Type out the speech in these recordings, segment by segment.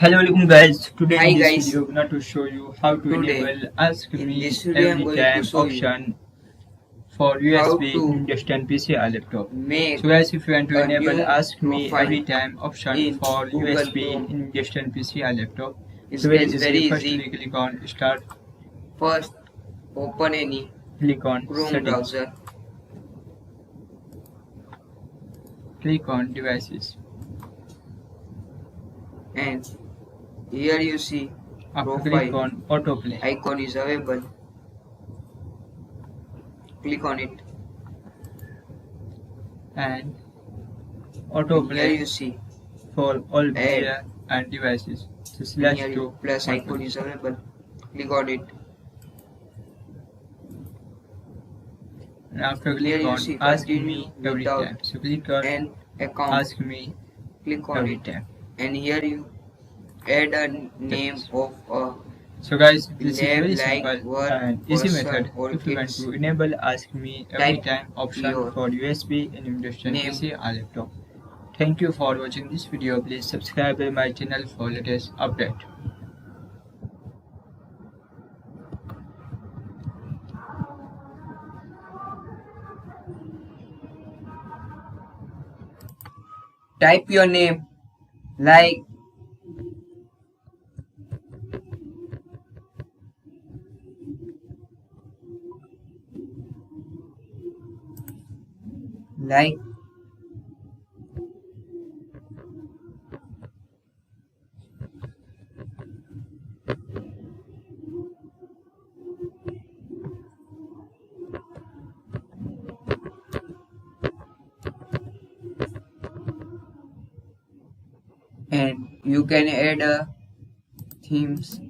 Hello guys, today Hi in this guys, video I'm going to show you how to today enable Ask in Me this video I'm Every going to Time show you option for how USB to in desktop PC or laptop. make So guys, if you want to a enable new Ask Me profile Every Time option in for Google USB Chrome. in desktop PC or laptop, It's so very very easy. easy. Firstly click on Start, First, open any click on Chrome Settings, browser click on Devices. and here you see After click profile on Autoplay. icon is available. Click on it And and here Autoplay you see for all add media and devices. So and slash here to plus icon autoplay. is available. Click on it And after and here click you on see Ask continue Me Every without Time. So click on an account. Ask Me Click on Every it Time. and here you add a name Yes. of a So guys, this is lab very like simple work, and easy person, method. or If you want kids. to enable Ask Me Every Type Time option your for USB in industrial name. PC or laptop. Thank you for watching this video. Please subscribe to my channel for latest update. Type your name like like and you can add a themes.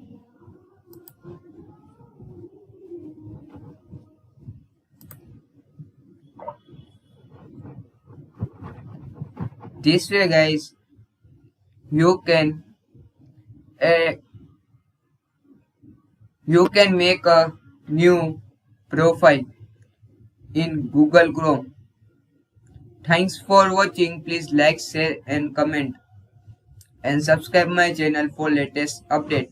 This way guys uh, you can make a new profile in Google Chrome. Thanks for watching. Please like, share and comment and subscribe my channel for latest update.